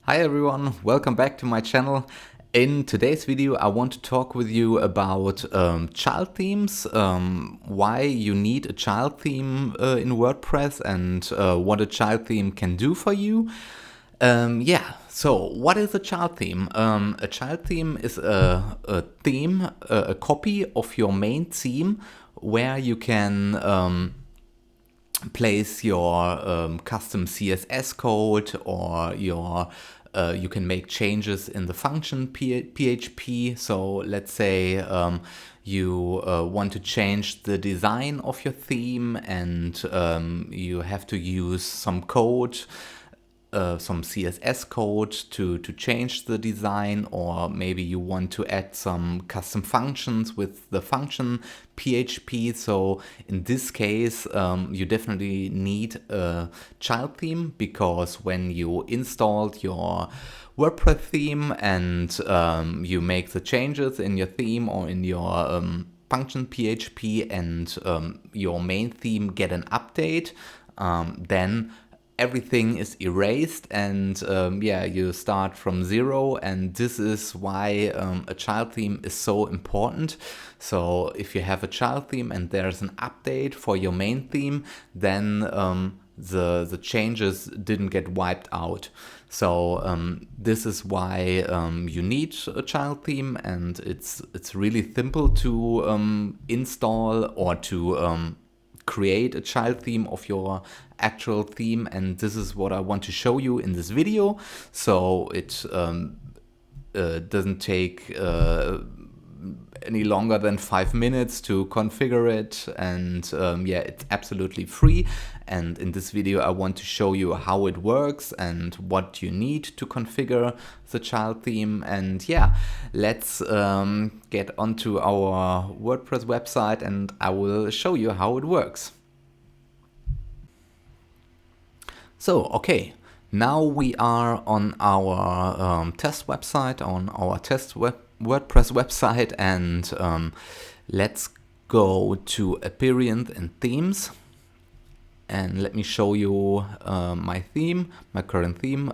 Hi everyone, welcome back to my channel. In today's video I want to talk with you about child themes, why you need a child theme in WordPress and what a child theme can do for you. So what is a child theme? A child theme is a theme, a copy of your main theme where you can place your custom CSS code or your you can make changes in the function PHP. So let's say you want to change the design of your theme and you have to use some code, some CSS code to change the design, or maybe you want to add some custom functions with the function PHP. So in this case, you definitely need a child theme, because when you installed your WordPress theme and you make the changes in your theme or in your function PHP and your main theme get an update, then everything is erased and you start from zero. And this is why a child theme is so important. So if you have a child theme and there's an update for your main theme, then the changes didn't get wiped out. So this is why you need a child theme, and it's really simple to install or to create a child theme of your actual theme. And this is what I want to show you in this video. So it doesn't take any longer than 5 minutes to configure it, and it's absolutely free. And in this video I want to show you how it works and what you need to configure the child theme. And let's get onto our WordPress website and I will show you how it works. So okay, now we are on our test website, on our test WordPress website, and let's go to Appearance and Themes. And let me show you my theme, my current theme.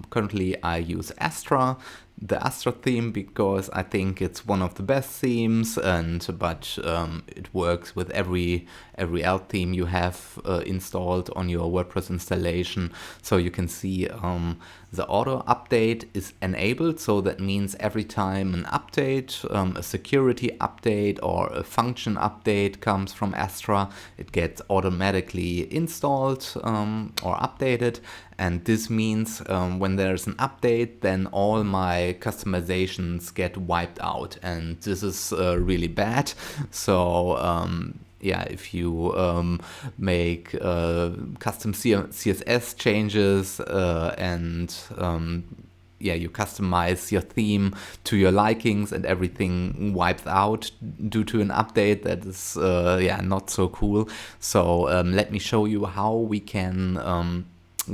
Currently I use the Astra theme, because I think it's one of the best themes, but it works with every alt theme you have installed on your WordPress installation. So you can see the auto update is enabled. So that means every time an update, a security update or a function update comes from Astra, it gets automatically installed or updated. And this means when there's an update, then all my customizations get wiped out, and this is really bad. So if you make custom CSS changes and you customize your theme to your likings and everything wipes out due to an update, that is not so cool. So let me show you how we can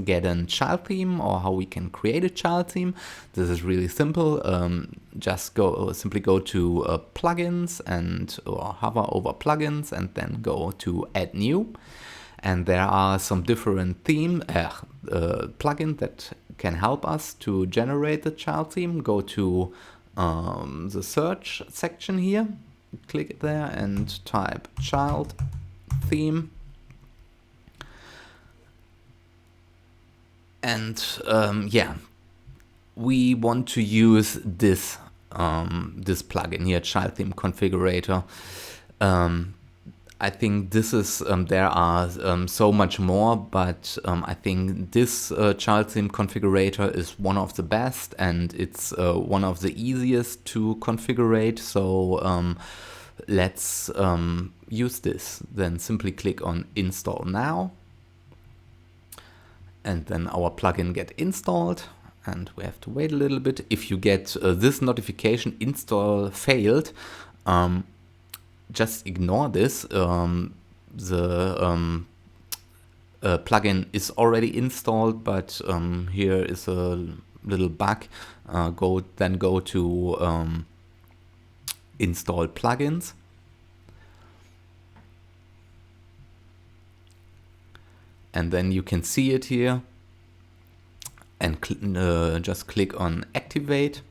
get a child theme, or how we can create a child theme. This is really simple. Just simply go to plugins or hover over plugins and then go to add new. And there are some different plugins that can help us to generate the child theme. Go to the search section here, click there and type child theme. And we want to use this plugin here, Child Theme Configurator. I think this is there are so much more, but I think this Child Theme Configurator is one of the best, and it's one of the easiest to configure. So let's use this. Then simply click on Install Now. And then our plugin get installed, and we have to wait a little bit. If you get this notification, install failed, just ignore this. The plugin is already installed, but here is a little bug. Go to install plugins. And then you can see it here. and just click on activate.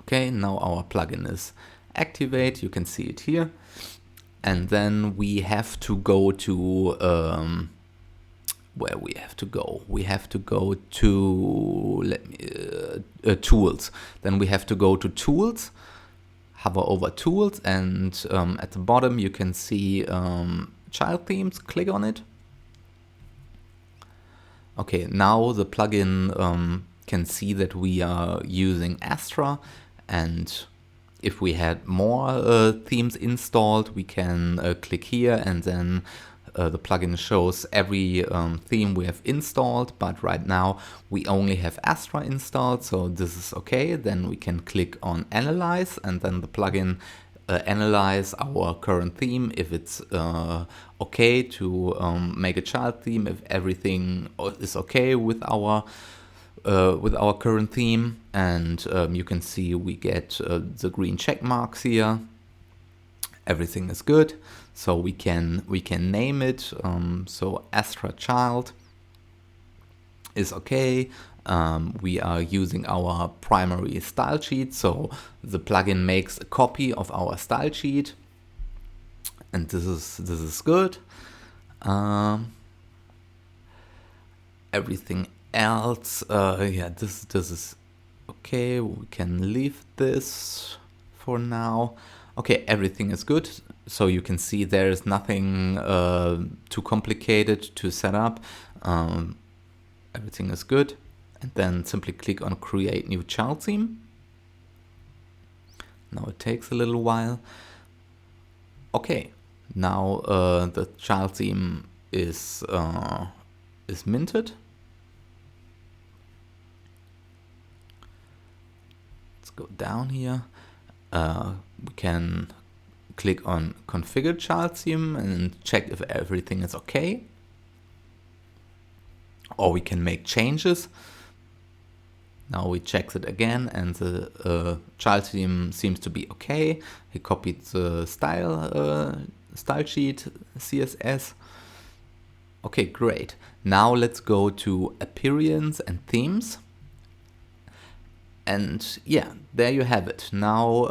Okay, now our plugin is activate. You can see it here. And then we have to go to where we have to go. We have to go to tools. Then we have to go to tools, hover over tools, and at the bottom you can see child themes. Click on it. Okay, now the plugin can see that we are using Astra, and if we had more themes installed, we can click here, and then the plugin shows every theme we have installed. But right now we only have Astra installed, so this is okay. Then we can click on analyze, and then the plugin analyze our current theme, if it's okay to make a child theme, if everything is okay with our current theme. And you can see we get the green check marks here. Everything is good, so we can name it. So Astra Child is okay. We are using our primary style sheet, so the plugin makes a copy of our style sheet, and this is good. Everything else, yeah, this is okay. We can leave this for now. Okay, everything is good. So you can see there is nothing too complicated to set up. Everything is good. And then simply click on create new child theme. Now it takes a little while. Okay, now the child theme is minted. Let's go down here. We can click on configure child theme and check if everything is okay. Or we can make changes. Now we check it again, and the child theme seems to be okay. He copied the style sheet CSS. Okay, great. Now let's go to appearance and themes. And yeah, there you have it. Now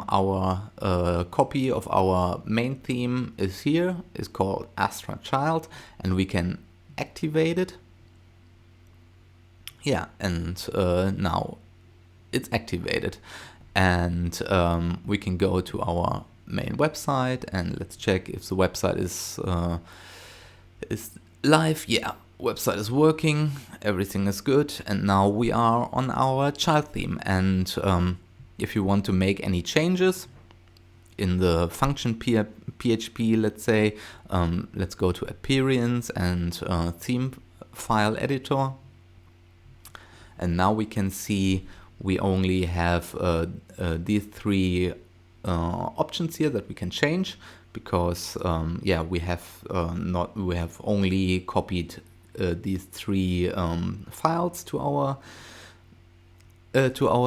our copy of our main theme is here. It's called Astra Child, and we can activate it. Yeah, and now it's activated, and we can go to our main website, and let's check if the website is live. Yeah, website is working, everything is good, and now we are on our child theme. And if you want to make any changes in the function PHP, let's say, let's go to appearance and theme file editor. And now we can see we only have these three options here that we can change, because yeah, we have only copied these three files to our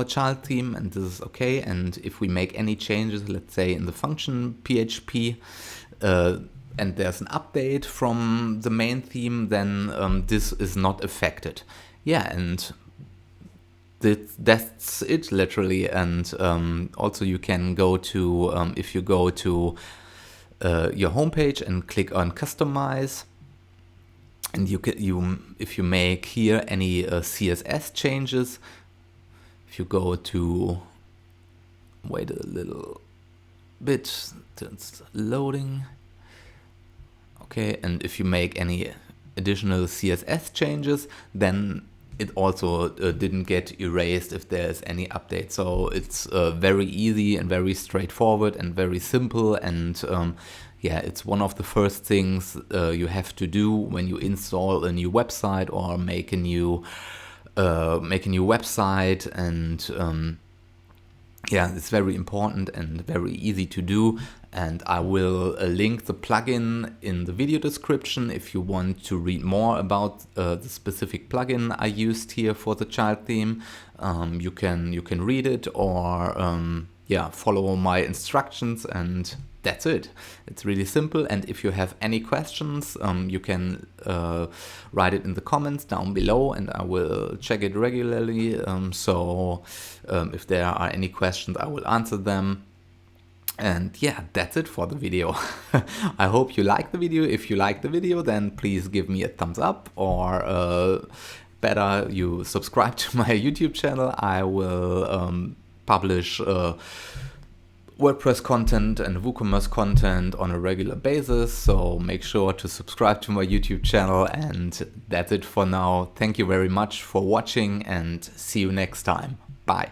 child theme, and this is okay. And if we make any changes, let's say in the function PHP, and there's an update from the main theme, then this is not affected. Yeah, and that's it literally. And also you can go to if you go to your homepage and click on customize, and if you make here any CSS changes, if you go to, wait a little bit, it's loading. Okay, and if you make any additional CSS changes, then it also didn't get erased if there's any update. So it's very easy and very straightforward and very simple. And yeah, it's one of the first things you have to do when you install a new website or make a new website. And yeah, it's very important and very easy to do. And I will link the plugin in the video description if you want to read more about the specific plugin I used here for the child theme. You can read it, or yeah, follow my instructions, and that's it. It's really simple, and if you have any questions, you can write it in the comments down below, and I will check it regularly. If there are any questions, I will answer them. And yeah, that's it for the video. I hope you like the video. If you like the video, then please give me a thumbs up, or better, you subscribe to my YouTube channel. I will publish WordPress content and WooCommerce content on a regular basis, so make sure to subscribe to my YouTube channel. And that's it for now. Thank you very much for watching, and see you next time. Bye.